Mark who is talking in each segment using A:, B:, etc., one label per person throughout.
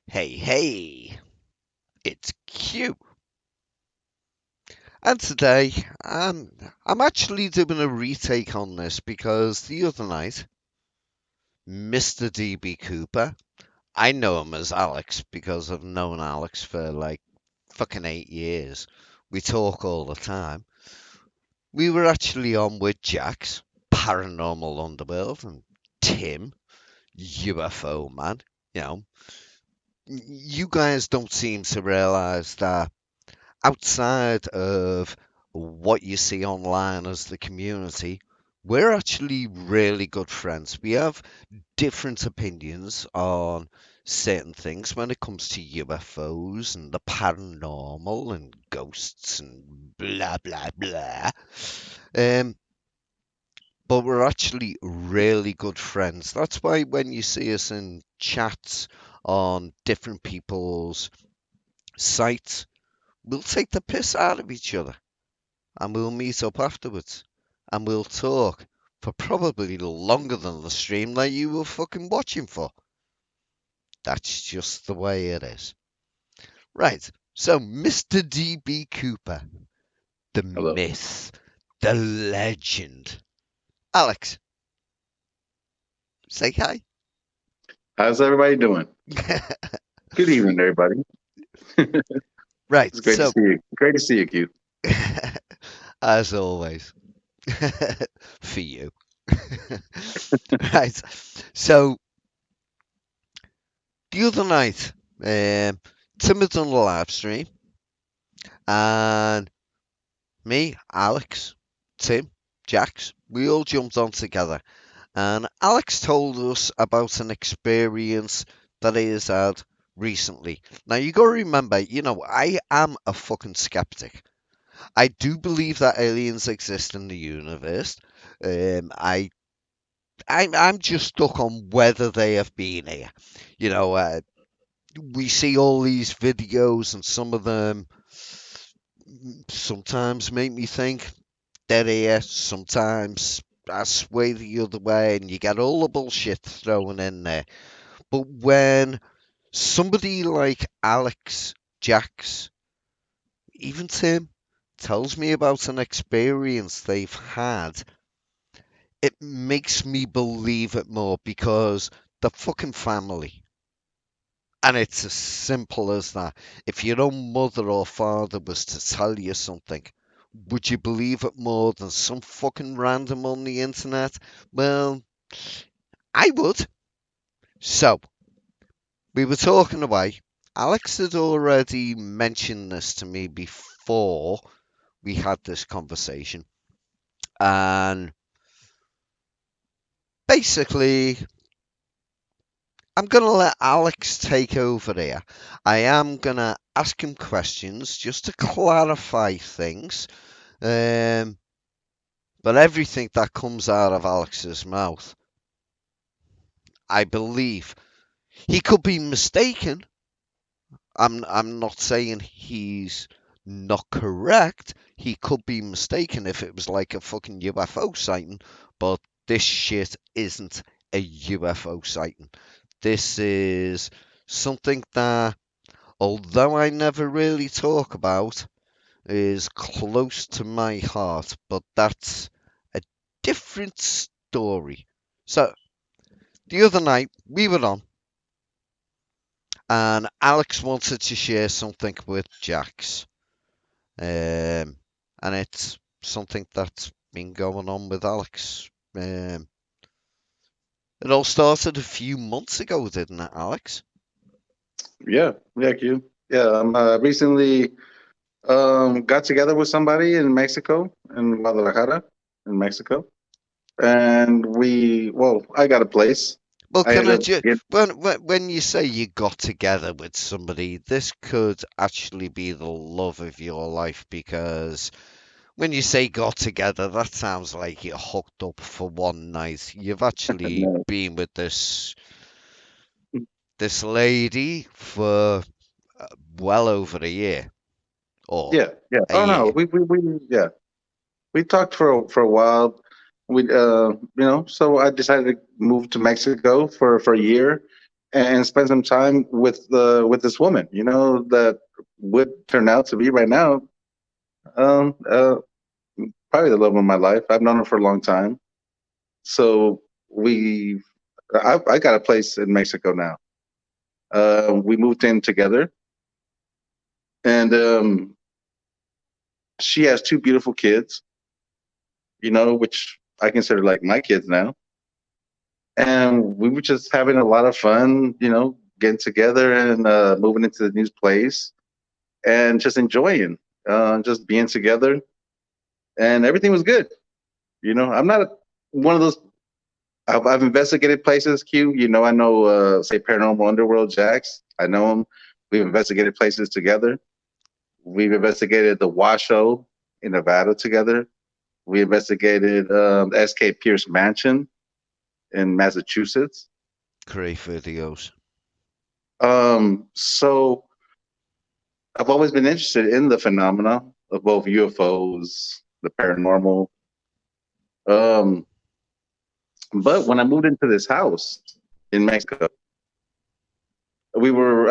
A: Hey, it's Q. And today, I'm actually doing a retake on this because the other night, MrDBCooper, I know him as Alex because I've known Alex for like fucking 8 years. We talk all the time. We were actually on with Jax, Paranormal Underworld, and Tim, UFO Man. You know, you guys don't seem to realize that outside of what you see online as the community, we're actually really good friends. We have different opinions on certain things when it comes to UFOs and the paranormal and ghosts and blah blah blah. Um, but we're actually really good friends. That's why when you see us in chats on different people's sites, we'll take the piss out of each other and we'll meet up afterwards and we'll talk for probably longer than the stream that you were fucking watching for. That's just the way it is. Right, so MrDBCooper, the
B: Hello.
A: myth, the legend. Alex, say hi.
B: How's everybody doing? Good evening, everybody.
A: Right,
B: It's great to
A: so
B: see you. Great to see you, Q.
A: as always, for you. Right, so the other night, Tim had done a live stream, and me, Alex, Tim, Jax, we all jumped on together. And Alex told us about an experience that he has had recently. Now, you got to remember, I am a fucking skeptic. I do believe that aliens exist in the universe. I'm just stuck on whether they have been here. You know, we see all these videos, and some of them sometimes make me think they're here. Sometimes I sway the other way, and you get all the bullshit thrown in there. But when somebody like Alex, Jax, even Tim, tells me about an experience they've had, it makes me believe it more because the fucking family. And it's as simple as that. If your own mother or father was to tell you something, would you believe it more than some fucking random on the internet? Well, I would. So, we were talking away. Alex had already mentioned this to me before we had this conversation. And basically, I'm going to let Alex take over here. I am going to ask him questions just to clarify things. But everything that comes out of Alex's mouth, I believe he could be mistaken. I'm not saying he's not correct. He could be mistaken if it was like a fucking UFO sighting, but this shit isn't a UFO sighting. This is something that, although I never really talk about, is close to my heart, but that's a different story. So, the other night we were on, and Alex wanted to share something with Jax. And it's something that's been going on with Alex. It all started a few months ago, didn't it, Alex?
B: Yeah, Q. Yeah, recently got together with somebody in Mexico, in Guadalajara, in Mexico, and I got a place.
A: Well,
B: I
A: can
B: ended
A: I
B: up
A: just
B: get
A: when you say you got together with somebody, this could actually be the love of your life because when you say got together, that sounds like you hooked up for one night. You've actually
B: no,
A: been with this lady for well over a year or
B: Yeah, yeah.
A: a
B: Oh no,
A: year.
B: we yeah. We talked for a while. We so I decided to move to Mexico for a year and spend some time with this woman. That would turn out to be right now um uh probably the love of my life. I've known her for a long time. So I got a place in Mexico now. We moved in together, and she has two beautiful kids. Which I consider like my kids now. And we were just having a lot of fun, getting together and moving into the new place and just enjoying, just being together, and everything was good. I'm not one of those. I've investigated places. Q. I know, say, Paranormal Underworld, Jax. I know him. We've investigated places together. We've investigated the Washoe in Nevada together. We investigated S.K. Pierce Mansion in Massachusetts.
A: Great videos.
B: So I've always been interested in the phenomena of both UFOs, the paranormal. Um, but when I moved into this house in Mexico, we were,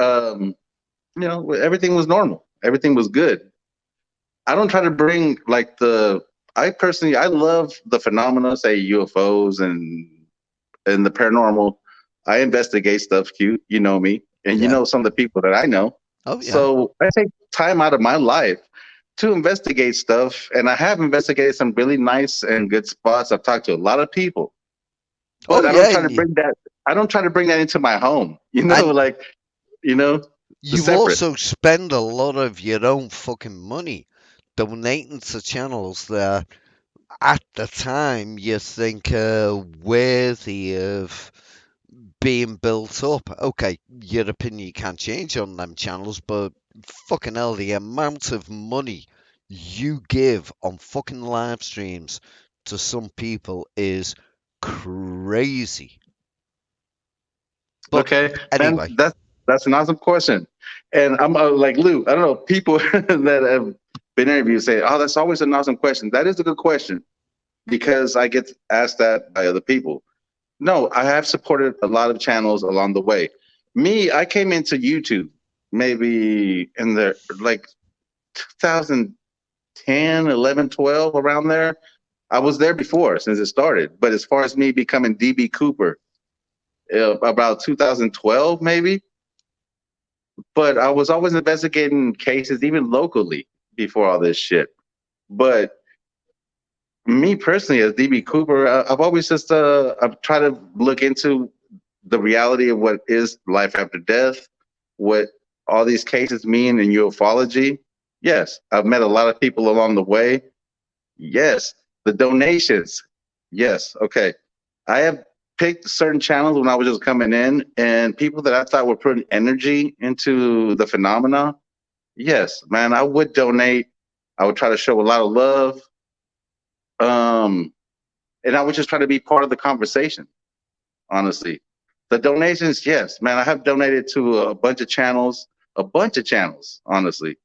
B: everything was normal. Everything was good. I don't try to bring like I personally, I love the phenomena, say UFOs and the paranormal. I investigate stuff, cute. You know me, and you
A: Yeah.
B: know some of the people that I know.
A: Oh yeah.
B: So I take time out of my life to investigate stuff, and I have investigated some really nice and good spots. I've talked to a lot of people,
A: Oh
B: but
A: yeah. And you,
B: I don't try to bring that into my home.
A: and
B: Like you know, the
A: you
B: separate.
A: also spend a lot of your own fucking money donating to channels that at the time you think are worthy of being built up. Okay, your opinion can change on them channels, but fucking hell, the amount of money you give on fucking live streams to some people is crazy. But
B: Okay, man,
A: anyway,
B: that's an awesome question, and I'm like Lou. I don't know people that have been interviewed say, "Oh, that's always an awesome question." That is a good question because I get asked that by other people. No, I have supported a lot of channels along the way. Me, I came into YouTube maybe in the like 2010, 11, 12, around there. I was there before since it started. But as far as me becoming DB Cooper, about 2012 maybe. But I was always investigating cases, even locally, before all this shit. But me personally, as DB Cooper, I've always just I've tried to look into the reality of what is life after death, what all these cases mean in ufology. Yes, I've met a lot of people along the way. Yes, the donations. Yes, okay. I have picked certain channels when I was just coming in, and people that I thought were putting energy into the phenomena. Yes, man, I would donate. I would try to show a lot of love, um, and I would just try to be part of the conversation. Honestly, the donations, yes, man, I have donated to a bunch of channels, honestly.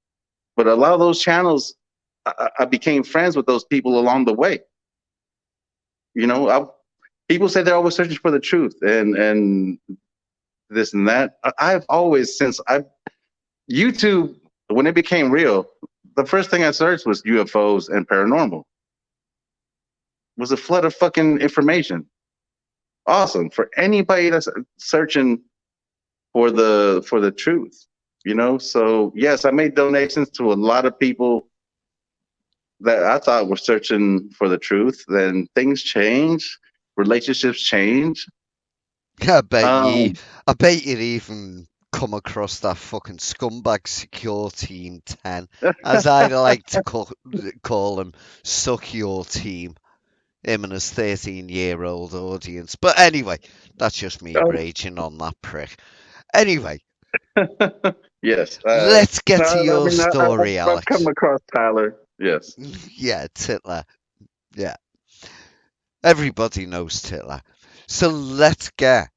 B: But a lot of those channels, I became friends with those people along the way. You know, people say they're always searching for the truth and this and that. I've always, since I YouTube, when it became real, the first thing I searched was UFOs and paranormal. It was a flood of fucking information. Awesome for anybody that's searching for the truth. So yes, I made donations to a lot of people that I thought were searching for the truth. Then things change, relationships change.
A: I bet you,
B: um
A: I bet you'd even come across that fucking scumbag secure team 10, as I like to call him, suck your team. Him and his 13-year-old audience. But anyway, that's just me
B: oh,
A: raging on that prick. Anyway,
B: yes.
A: let's get
B: No,
A: to
B: I
A: your
B: mean,
A: story,
B: I've come
A: Alex.
B: across Tyler. Yes.
A: Yeah, Titler. Yeah, everybody knows Titler. So let's get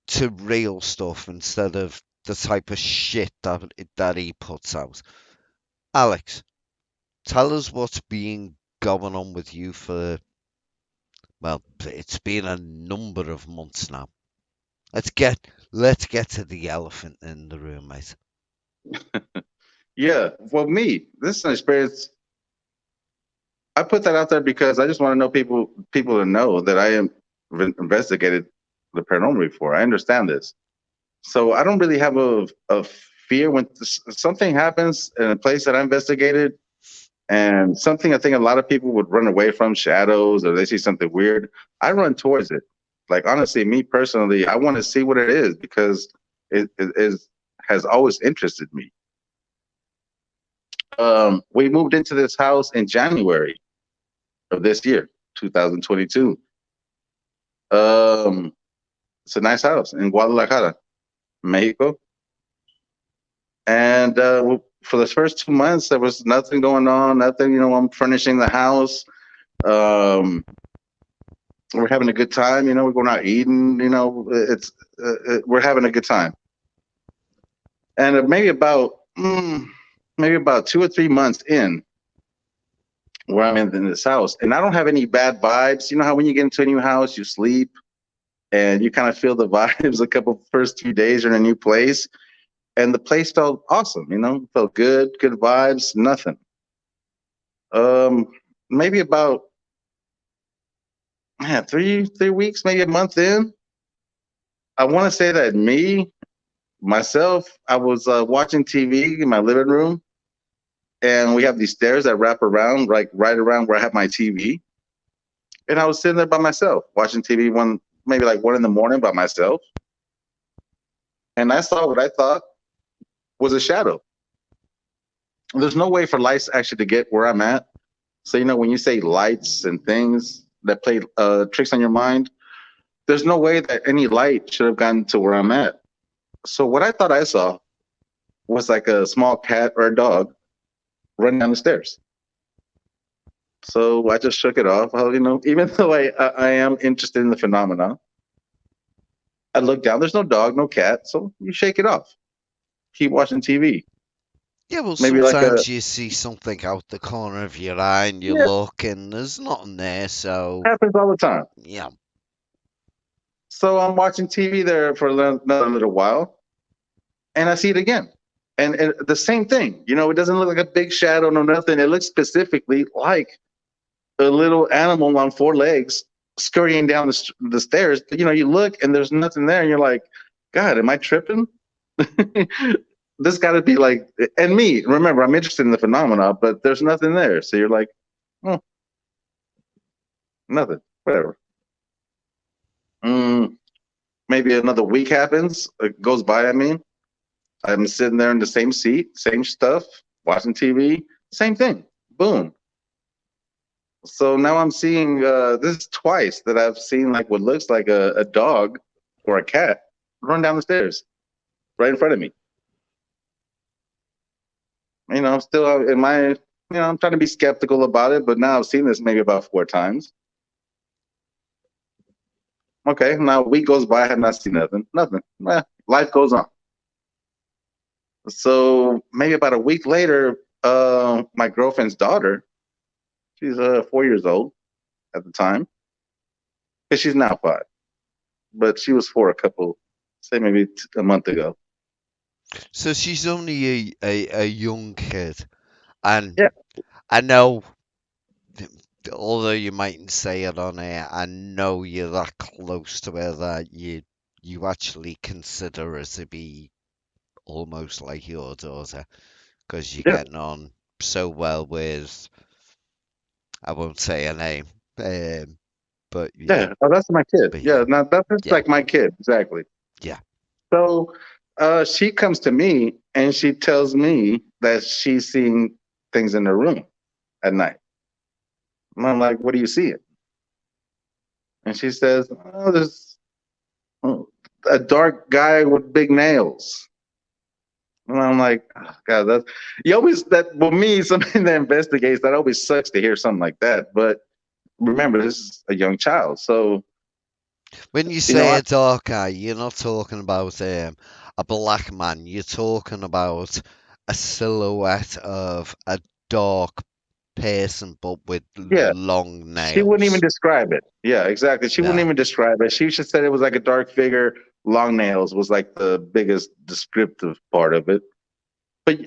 A: to real stuff instead of the type of shit that he puts out. Alex, tell us what's been going on with you for, well, it's been a number of months now. Let's get let's get to the elephant in the room, mate.
B: Yeah, well, me, this is an experience. I put that out there because I just want to know people to know that I am investigated the paranormal before. I understand this, so I don't really have a fear when something happens in a place that I investigated, and something I think a lot of people would run away from, shadows, or they see something weird. I run towards it. Like honestly, me personally, I want to see what it is because it is has always interested me. We moved into this house in January of this year, 2022. Um, it's a nice house in Guadalajara, Mexico. And for the first 2 months, there was nothing going on. Nothing, I'm furnishing the house. Um, we're having a good time. We're going out eating. We're having a good time. And maybe about 2 or 3 months in, where I'm in this house, and I don't have any bad vibes. You know how when you get into a new house, you sleep and you kind of feel the vibes a couple first few days you're in a new place, and the place felt awesome. Felt good vibes, nothing. Um, Maybe about 3 weeks, maybe a month in, I want to say that myself, I was watching TV in my living room, and we have these stairs that wrap around, like right around where I have my TV, and I was sitting there by myself watching TV maybe like 1 in the morning by myself, and I saw what I thought was a shadow. There's no way for lights actually to get where I'm at. So when you say lights and things that play tricks on your mind, there's no way that any light should have gotten to where I'm at. So what I thought I saw was like a small cat or a dog running down the stairs. So I just shook it off. Even though I am interested in the phenomena, I look down. There's no dog, no cat. So you shake it off. Keep watching TV.
A: Yeah, well,
B: Maybe like a
A: sometimes you see something out the corner of your eye and you
B: yeah,
A: look and there's nothing there, so
B: happens all the time.
A: yeah.
B: So I'm watching TV there for another little while, and I see it again. And the same thing. It doesn't look like a big shadow, no nothing. It looks specifically like a little animal on four legs scurrying down the stairs. You look and there's nothing there, and you're like, God, am I tripping? This got to be like, and me, remember, I'm interested in the phenomena, but there's nothing there. So you're like, oh, nothing, whatever. Mm, Maybe another week happens, it goes by. I'm sitting there in the same seat, same stuff, watching TV, same thing. Boom. So now I'm seeing this is twice that I've seen like what looks like a dog or a cat run down the stairs right in front of me. I'm still in my, I'm trying to be skeptical about it, but now I've seen this maybe about 4 times. Okay, now a week goes by, I have not seen nothing. Nothing. Life goes on. So maybe about a week later, my girlfriend's daughter, she's 4 years old at the time, because she's now 5, but she was 4 say maybe a month ago.
A: So she's only a young kid, and
B: Yeah,
A: I know, although you mightn't say it on air, I know you're that close to her that you actually consider her to be almost like your daughter because you're
B: yeah,
A: getting on so well with, I won't say her name, but yeah,
B: yeah. Oh, that's my kid.
A: but
B: Yeah,
A: yeah,
B: now that's
A: yeah,
B: like my kid exactly.
A: yeah.
B: So she comes to me and she tells me that she's seeing things in the room at night. And I'm like, what do you see? And she says, oh, there's a dark guy with big nails. And I'm like, oh, God, that's you always that for me, something that investigates that always sucks to hear something like that. But remember, this is a young child, so
A: When you
B: You know,
A: say a dark eye, you're not talking about a black man. You're talking about a silhouette of a dark person, but with
B: yeah,
A: long
B: she wouldn't even
A: nails.
B: describe it. Yeah, exactly. She wouldn't
A: Yeah.
B: even describe it. She just said it was like a dark figure. Long nails was like the biggest descriptive part of it. But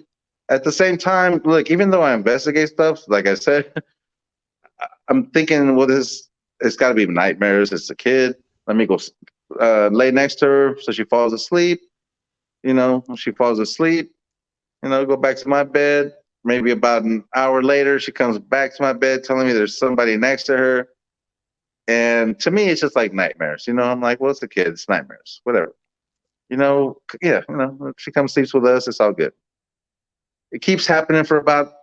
B: at the same time, look, even though I investigate stuff, like I said, I'm thinking, well, this it's got to be nightmares. It's a kid. Let me go lay next to her so she falls asleep. When she falls asleep, go back to my bed. Maybe about an hour later, she comes back to my bed telling me there's somebody next to her. And to me, it's just like nightmares. I'm like, well, it's a kid. It's nightmares. Whatever. Yeah, she comes sleeps with us. It's all good. It keeps happening for about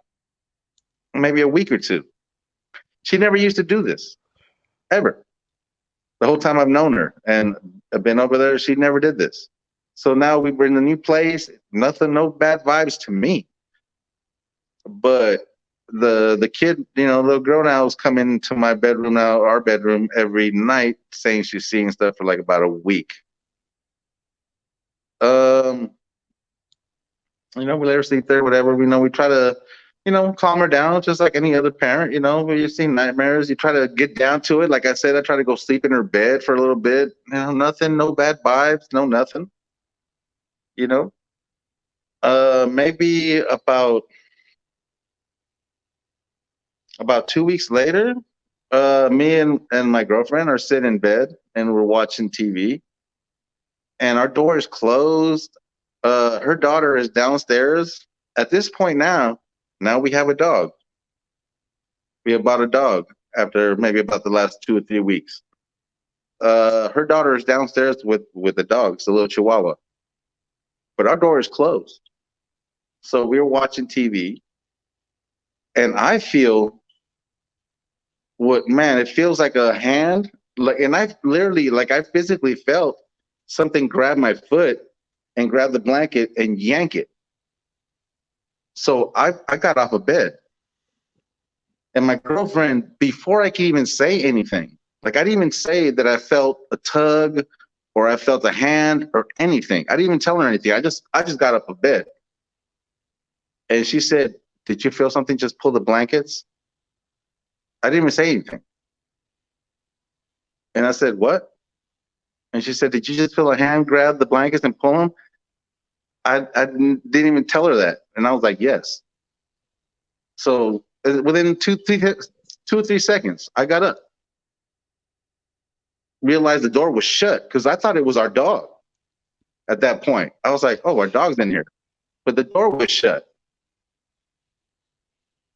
B: maybe a week or two. She never used to do this ever. The whole time I've known her and I've been over there, she never did this. So now we're in a new place. Nothing, no bad vibes to me. But the kid, little girl now is coming to my bedroom now, our bedroom every night, saying she's seeing stuff for like about a week. Um, we let her sleep there, whatever. We try to, calm her down, just like any other parent. When you see nightmares, you try to get down to it. Like I said, I try to go sleep in her bed for a little bit. Nothing, no bad vibes, no nothing. You know, maybe about 2 weeks later, me and my girlfriend are sitting in bed and we're watching TV, and our door is closed. Her daughter is downstairs. At this point now we have a dog. We have bought a dog after maybe about the last 2 or 3 weeks. Her daughter is downstairs with the dog. It's a little Chihuahua, but our door is closed. So we're watching TV, and I feel what man. It feels like a hand, like, and I literally, like, I physically felt something grab my foot and grab the blanket and yank it. So I got off of bed, and my girlfriend, before I could even say anything, like, I didn't even say that I felt a tug or I felt a hand or anything. I didn't even tell her anything. I just got up of bed, and she said, "Did you feel something just pull the blankets?" I didn't even say anything, and I said, "What?" And she said, "Did you just feel a hand grab the blankets and pull them?" I didn't even tell her that, and I was like, "Yes." So within 2 or 3 seconds, I got up, realized the door was shut because I thought it was our dog. At that point, I was like, "Oh, our dog's in here," but the door was shut.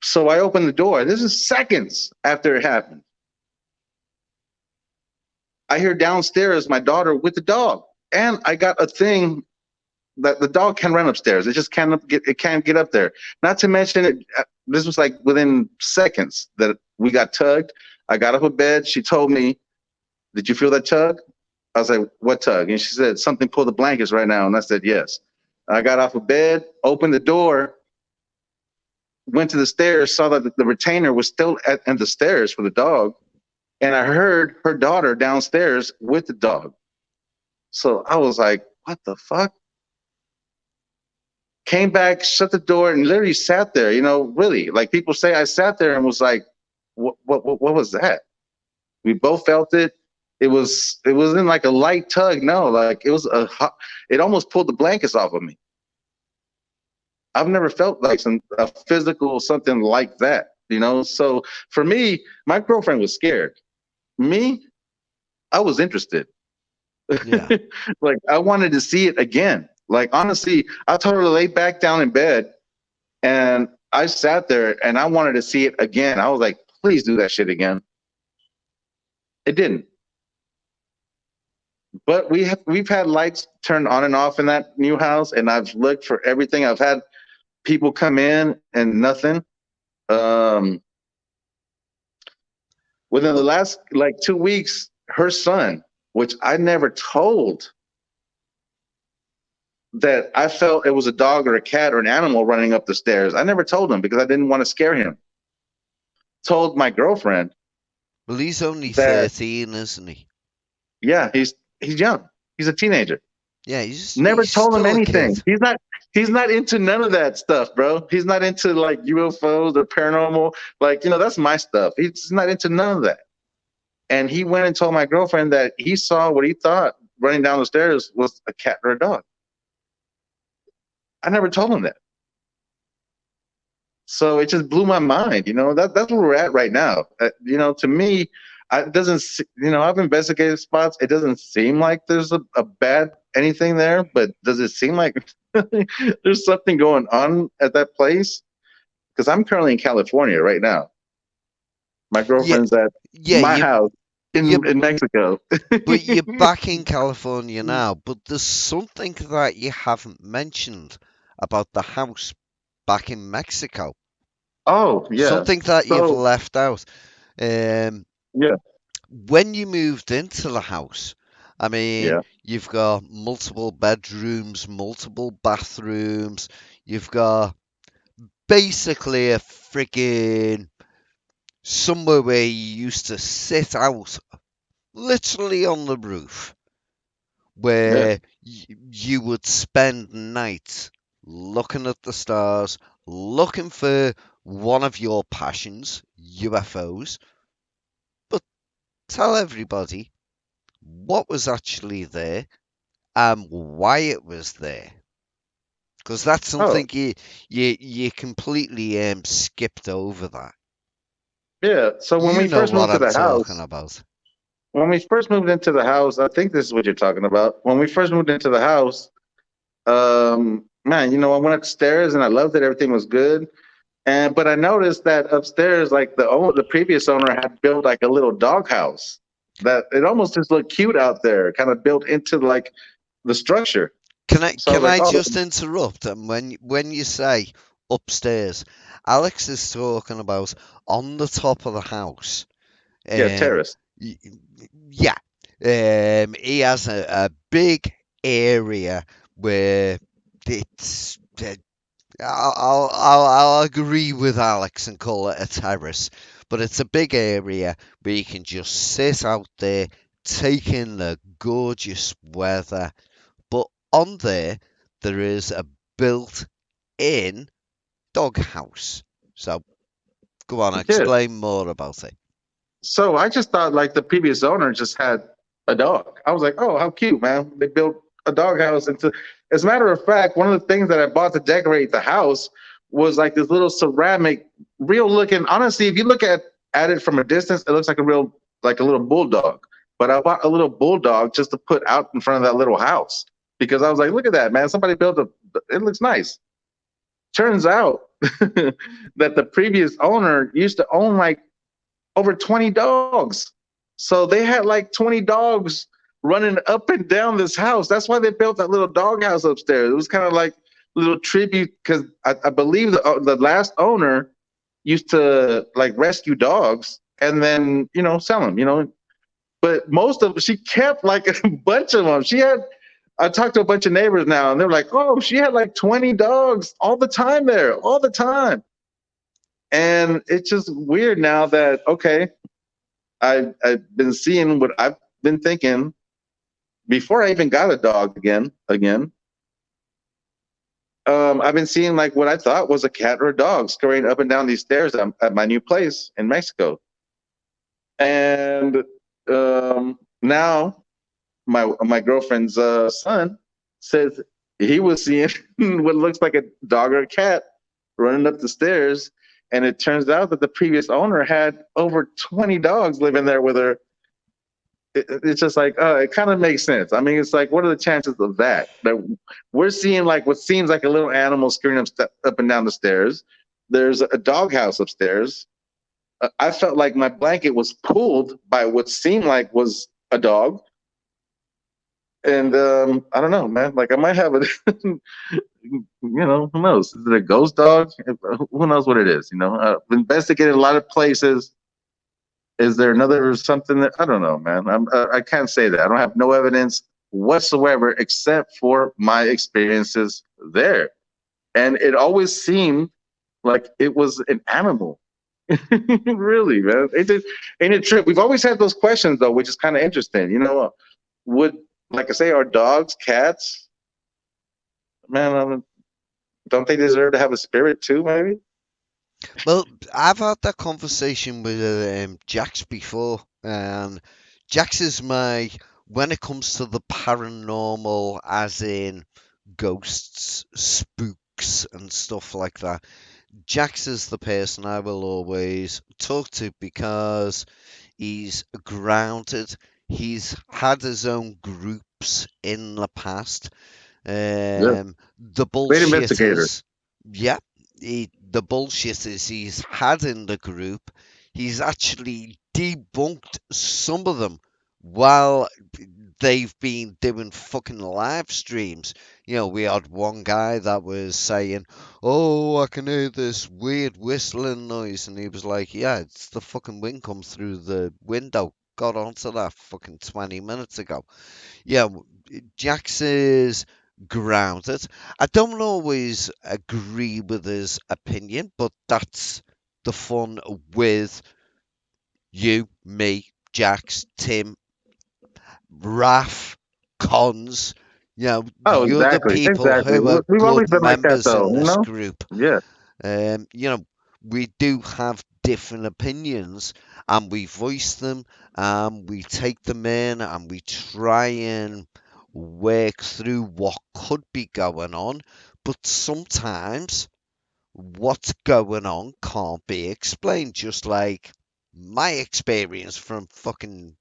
B: So I opened the door. This is seconds after it happened. I hear downstairs my daughter with the dog, and I got a thing that the dog can run upstairs. It just can't get up there. Not to mention it. This was like within seconds that we got tugged. I got up a bed. She told me, "Did you feel that tug?" I was like, "What tug?" And she said, "Something pulled the blankets right now." And I said, "Yes." I got off of bed, opened the door, went to the stairs, saw that the retainer was still at the stairs for the dog, and I heard her daughter downstairs with the dog. So I was like, "What the fuck?" Came back, shut the door, and literally sat there. Really, like people say, I sat there and was like, "What was that?" We both felt it. It wasn't like a light tug. No, like it was it almost pulled the blankets off of me. I've never felt like a physical something like that. So for me, my girlfriend was scared. Me, I was interested.
A: Yeah.
B: Like, I wanted to see it again. Like, honestly, I told her to lay back down in bed, and I sat there and I wanted to see it again. I was like, "Please do that shit again." It didn't. But we've had lights turned on and off in that new house, and I've looked for everything. I've had people come in and nothing. Um, Within the
A: Well,
B: last like 2 weeks, her son, which I never told, that I felt it was a dog or a cat or an animal running up the stairs. I never told him because I didn't want to scare him. Told my girlfriend
A: he's only
B: that
A: 13, isn't he?
B: Yeah, he's young. He's a teenager.
A: Yeah,
B: Never
A: he's
B: told him
A: still a
B: anything.
A: kid.
B: He's not into none of that stuff, bro. He's not into like UFOs or paranormal. Like, that's my stuff. He's not into none of that. And he went and told my girlfriend that he saw what he thought running down the stairs was a cat or a dog. I never told him that. So it just blew my mind. That's where we're at right now. To me, it doesn't. I've investigated spots. It doesn't seem like there's a bad anything there, but does it seem like there's something going on at that place? Because I'm currently in California right now. My
A: Yeah,
B: girlfriend's at
A: yeah,
B: my house
A: you,
B: in Mexico.
A: but you're back in California now. But there's something that you haven't mentioned about the house back in Mexico.
B: Oh yeah.
A: Something that you've
B: So
A: left out. Um,
B: yeah,
A: when you moved into the house, I mean,
B: yeah,
A: you've got multiple bedrooms, multiple bathrooms. You've got basically a friggin' somewhere where you used to sit out, literally on the roof,
B: yeah.
A: where you would spend nights looking at the stars, looking for one of your passions, UFOs. But tell everybody what was actually there and why it was there. Because that's
B: Oh
A: something you completely skipped over that.
B: yeah. So when
A: You
B: we
A: know
B: first
A: what
B: moved to
A: I'm
B: the
A: talking
B: house,
A: about.
B: when we first moved into the house, I think this is what you're talking about. When we first moved into the house, man, I went upstairs and I loved it. Everything was good. But I noticed that upstairs, like the previous owner had built like a little doghouse that it almost just looked cute out there, kind of built into like the structure. So I was
A: Can
B: like,
A: I
B: oh,
A: just interrupt? And when you say upstairs, Alex is talking about on the top of the house.
B: yeah,
A: Um,
B: terrace.
A: y- yeah. He has a big area where it's. I'll agree with Alex and call it a terrace, but it's a big area where you can just sit out there, take in the gorgeous weather. But on there is a built-in doghouse. So go on,
B: Yeah.
A: explain more about it.
B: So I just thought like the previous owner just had a dog. I was like, oh, how cute, man. They built a doghouse into as a matter of fact, one of the things that I bought to decorate the house was like this little ceramic, real looking. Honestly, if you look at it from a distance, it looks like a little bulldog. But I bought a little bulldog just to put out in front of that little house because I was like, look at that, man. Somebody built it looks nice. Turns out that the previous owner used to own like over 20 dogs. So they had like 20 dogs running up and down this house. That's why they built that little dog house upstairs. It was kind of like a little tribute because I believe the last owner used to like rescue dogs and then, sell them. But most of she kept like a bunch of them. I talked to a bunch of neighbors now and they're like, oh, she had like 20 dogs all the time there, all the time. And it's just weird now that, okay, I've been seeing what I've been thinking before I even got a dog again. I've been seeing like what I thought was a cat or a dog scurrying up and down these stairs at my new place in Mexico. And now my girlfriend's son says he was seeing what looks like a dog or a cat running up the stairs. And it turns out that the previous owner had over 20 dogs living there with her. It's just like it kind of makes sense. I mean, it's like, what are the chances of that we're seeing like what seems like a little animal scurrying up and down the stairs? There's a doghouse upstairs. I felt like my blanket was pulled by what seemed like was a dog, and I don't know, man. Like I might have a, who knows? Is it a ghost dog? Who knows what it is? I've investigated a lot of places. Is there another something that I don't know, man? I can't say that. I don't have no evidence whatsoever except for my experiences there, and it always seemed like it was an animal. Really, man. It just ain't a trip. We've always had those questions though, which is kind of interesting. would, like I say, our dogs, cats, man, don't they deserve to have a spirit too? Maybe.
A: Well, I've had that conversation with Jax before, and Jax is my when it comes to the paranormal, as in ghosts, spooks, and stuff like that. Jax is the person I will always talk to because he's grounded. He's had his own groups in the past.
B: Yeah.
A: The
B: Great investigator.
A: bullshitters, yeah, the bullshitters he's had in the group, he's actually debunked some of them while they've been doing fucking live streams. You know, we had one guy that was saying, "Oh, I can hear this weird whistling noise," and he was like, "Yeah, it's the fucking wind comes through the window." Got onto that fucking 20 minutes ago. Yeah, Jax is grounded. I don't always agree with his opinion, but that's the fun with you, me, Jax, Tim, Raf, Cons. You know,
B: Oh,
A: the other
B: exactly,
A: people
B: exactly.
A: who are
B: We've always
A: good
B: been like that,
A: members
B: though.
A: in
B: You
A: this
B: know.
A: group.
B: Yeah.
A: You know, we do have different opinions and we voice them and we take them in and we try and work through what could be going on. But sometimes what's going on can't be explained, just like my experience from fucking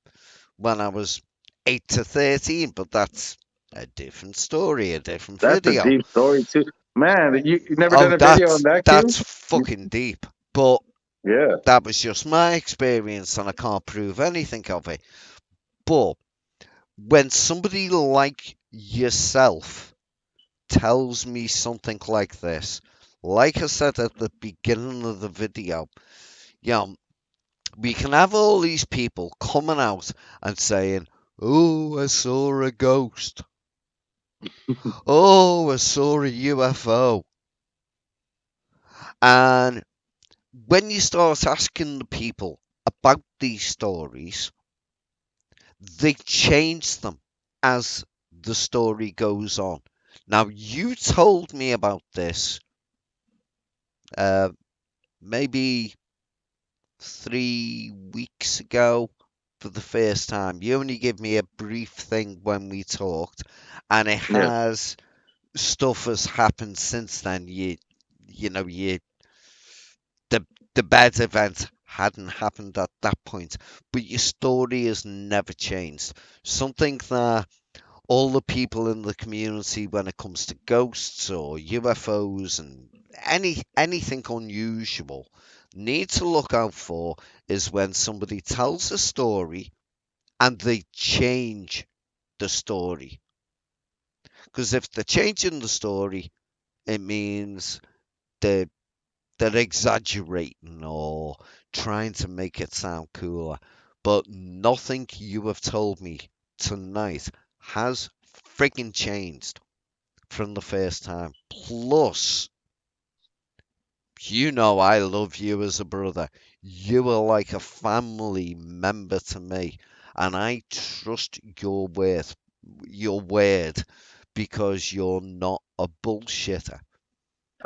A: when I was 8 to 13, but that's a different story, a different
B: That's a
A: video.
B: deep story too, man. You never
A: Oh,
B: done a video on that, Q?
A: that's fucking deep. But
B: Yeah.
A: that was just my experience, and I can't prove anything of it. But when somebody like yourself tells me something like this, like I said at the beginning of the video, you know, we can have all these people coming out and saying, "Oh, I saw a ghost. Oh, I saw a UFO." And when you start asking the people about these stories, they change them as the story goes on. Now, you told me about this uh, maybe 3 weeks ago for the first time. You only give me a brief thing when we talked, and it
B: Yeah.
A: has stuff has happened since then. You know, the the bad event hadn't happened at that point, but your story has never changed. Something that all the people in the community, when it comes to ghosts or UFOs and anything unusual, need to look out for is when somebody tells a story and they change the story. Because if they're changing the story, it means they're they're exaggerating or trying to make it sound cooler. But nothing you have told me tonight has friggin' changed from the first time. Plus, you know I love you as a brother. You are like a family member to me, and I trust your word, because you're not a bullshitter.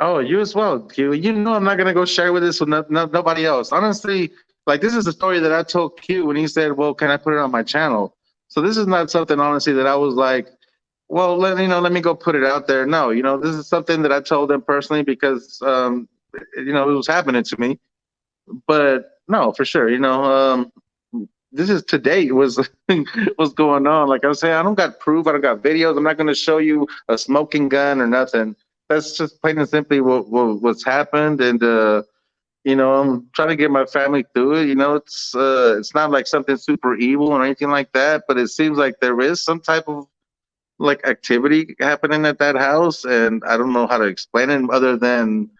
B: Oh, you as well, Q. You know I'm not gonna go share with this with nobody else. Honestly, like this is a story that I told Q when he said, "Well, can I put it on my channel?" So this is not something, honestly, that I was like, "Well, let me go put it out there." No, this is something that I told him personally because it was happening to me. But no, for sure, this is today was what's going on. Like I was saying, I don't got proof, I don't got videos. I'm not going to show you a smoking gun or nothing. That's just plain and simply what's happened. And I'm trying to get my family through it. It's not like something super evil or anything like that, but it seems like there is some type of like activity happening at that house, and I don't know how to explain it other than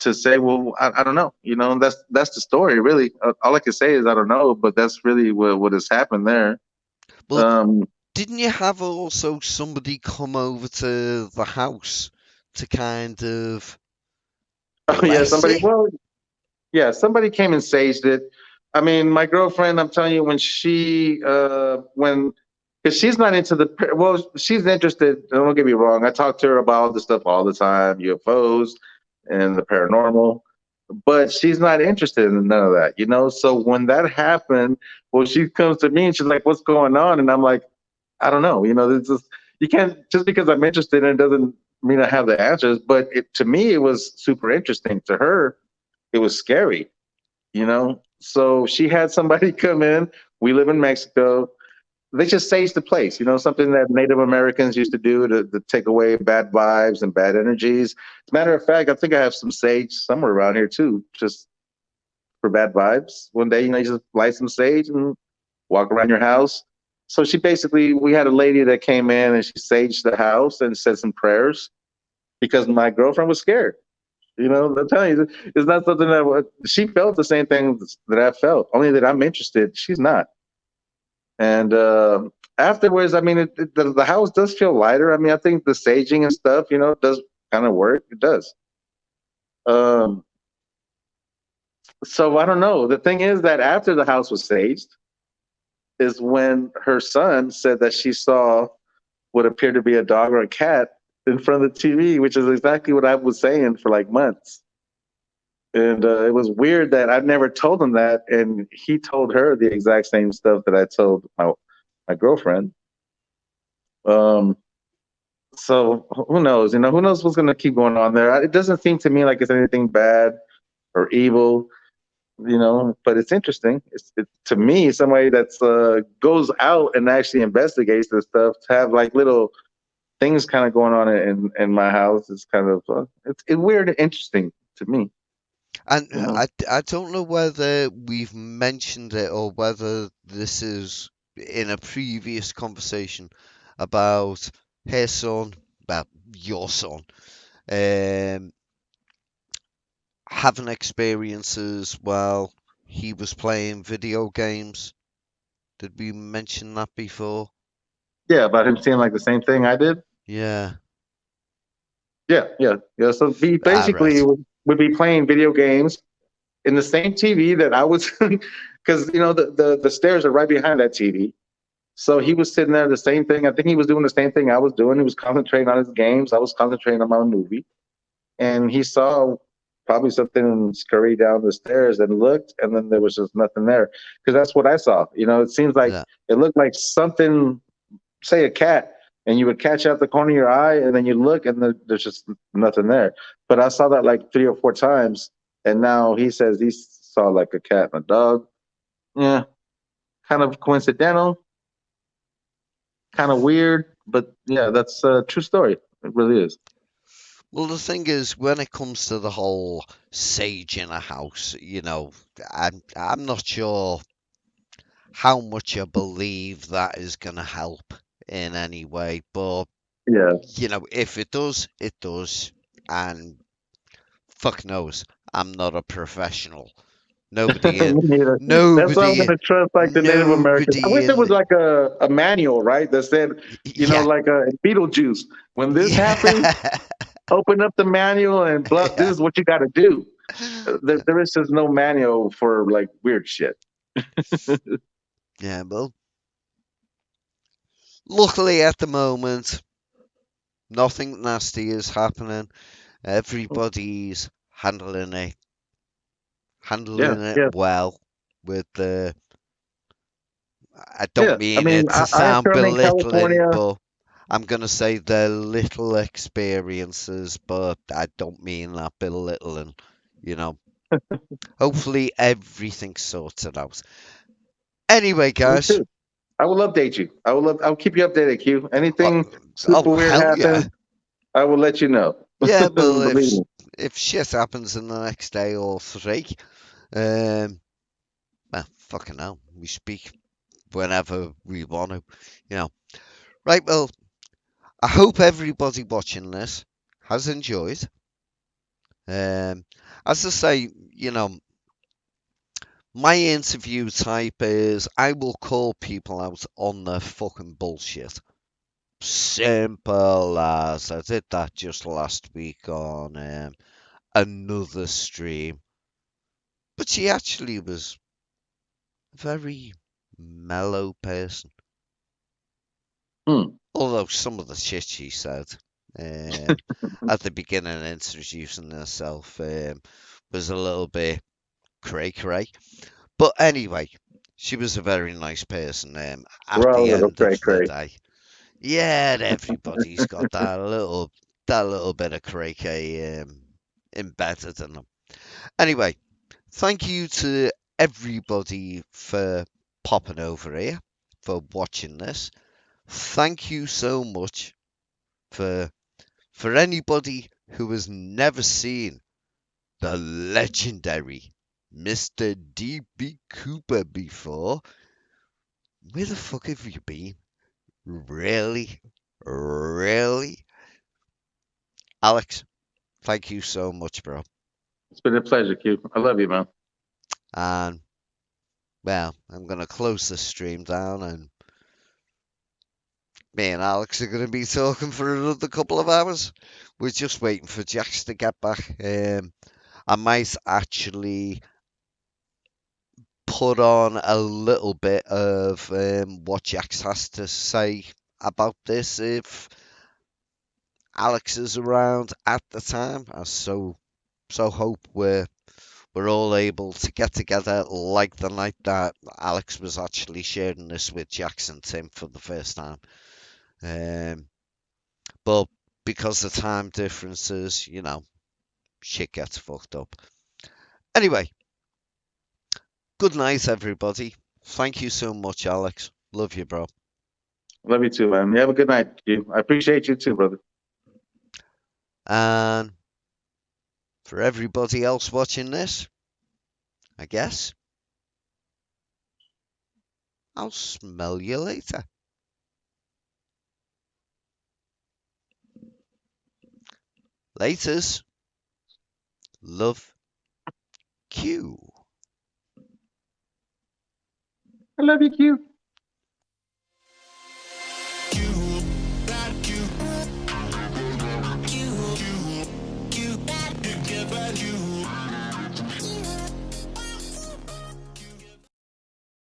B: to say, well, I don't know. That's the story, really. All I can say is I don't know, but that's really what has happened there.
A: Well,
B: Um,
A: didn't you have also somebody come over to the house to kind of
B: oh yeah,
A: bless
B: somebody.
A: it?
B: Well, yeah, somebody came and saged it. I mean, my girlfriend. I'm telling you, when because she's not into well, she's interested. Don't get me wrong. I talk to her about all this stuff all the time, UFOs and the paranormal, but she's not interested in none of that, you know. So when that happened, well, she comes to me and she's like, "What's going on?" And I'm like, "I don't know." You know, it's just you can't just because I'm interested in it doesn't mean I have the answers. But to me, it was super interesting. To her, it was scary, you know. So she had somebody come in. We live in Mexico. They just sage the place, you know, something that Native Americans used to do to take away bad vibes and bad energies. As a matter of fact, I think I have some sage somewhere around here too, just for bad vibes. One day, you know, you just light some sage and walk around your house. So she basically, we had a lady that came in and she saged the house and said some prayers because my girlfriend was scared. You know, I'm telling you, it's not something that she felt the same thing that I felt, only that I'm interested. She's not. And afterwards, I mean, the house does feel lighter. I mean, I think the saging and stuff, you know, does kind of work. It does. Um, so I don't know. The thing is that after the house was saged, is when her son said that she saw what appeared to be a dog or a cat in front of the TV, which is exactly what I was saying for like months. And it was weird that I never told him that, and he told her the exact same stuff that I told my girlfriend. Um, so who knows? You know, who knows what's going to keep going on there? It doesn't seem to me like it's anything bad or evil, you know. But it's interesting. It's to me somebody that's goes out and actually investigates this stuff to have like little things kind of going on in my house. It's kind of it's weird and interesting to me,
A: And
B: you know.
A: I don't know whether we've mentioned it or whether this is in a previous conversation about her son, well, your son, um, having experiences while he was playing video games. Did we mention that before?
B: Yeah, about him seeing like the same thing I did.
A: Yeah.
B: Yeah, yeah, yeah. So he
A: Ah,
B: basically
A: right.
B: would be playing video games in the same TV that I was, because you know the stairs are right behind that TV. So he was sitting there, the same thing. I think he was doing the same thing I was doing. He was concentrating on his games. I was concentrating on my movie, and he saw probably something scurry down the stairs and looked, and then there was just nothing there. Because that's what I saw. You know, it seems like
A: Yeah.
B: it looked like something, say a cat, and you would catch out the corner of your eye, and then you look, and there's just nothing there. But I saw that like 3 or 4 times, and now he says he saw like a cat and a dog. Yeah, kind of coincidental, kind of weird, but yeah, that's a true story. It really is.
A: Well, the thing is, when it comes to the whole sage in a house, I'm not sure how much I believe that is going to help in any way. But,
B: Yeah.
A: if it does, it does. And fuck knows, I'm not a professional. Nobody in,
B: Me neither. That's why I'm
A: nobody,
B: gonna trust like the Native Americans. I
A: nobody
B: wish there was
A: in,
B: like a manual, right? That said, you know,
A: yeah,
B: like Beetlejuice. When this happens,
A: yeah,
B: open up the manual and blah. This
A: yeah,
B: is what you got to do. There is just no manual for like weird shit.
A: yeah. Well, luckily at the moment, nothing nasty is happening. Everybody's
B: Yeah,
A: handling it
B: yeah,
A: well. With the, I don't
B: yeah. I
A: mean
B: mean,
A: it to
B: after
A: sound
B: I'm in
A: belittling,
B: California,
A: but I'm gonna say they're little experiences, but I don't mean that belittling. You know, hopefully everything's sorted out. Anyway,
B: me
A: guys.
B: too. I will update you. I'll keep you updated, Q.
A: Oh,
B: Anything super
A: oh
B: weird
A: hell
B: happens,
A: yeah.
B: I will let you know.
A: Yeah, well,
B: Believe me.
A: if shit happens in the next day or three, um, well, fucking hell, we speak whenever we want to, you know. Right, well, I hope everybody watching this has enjoyed. Um, as I say, my interview type is I will call people out on their fucking bullshit. Simple as I did that just last week on another stream. But she actually was a very mellow person.
B: Hmm.
A: Although some of the shit she said um, at the beginning, introducing herself, was a little bit cray cray. But anyway, she was a very nice person at
B: We're all a
A: the
B: little
A: end
B: cray
A: of the
B: cray.
A: day. Yeah, everybody's got that little bit of cray cray embedded in them. Anyway, thank you to everybody for popping over here, for watching this. Thank you so much for anybody who has never seen the legendary Mr. DB Cooper before. Where the fuck have you been? Really? Really? Alex, thank you so much, bro.
B: It's been a pleasure, Q. I love you, man.
A: And, well, I'm going to close the stream down, and me and Alex are going to be talking for another couple of hours. We're just waiting for Jax to get back. I might actually put on a little bit of what Jax has to say about this if Alex is around at the time. I so hope we're all able to get together like the night that Alex was actually sharing this with Jackson Tim for the first time. Um, but because the time differences, shit gets fucked up. Anyway, good night, everybody. Thank you so much, Alex. Love you, bro.
B: Love you too, man. You have a good night, Q. I appreciate you too, brother.
A: And for everybody else watching this, I guess I'll smell you later. Laters. Love, Q.
B: I love you, Q.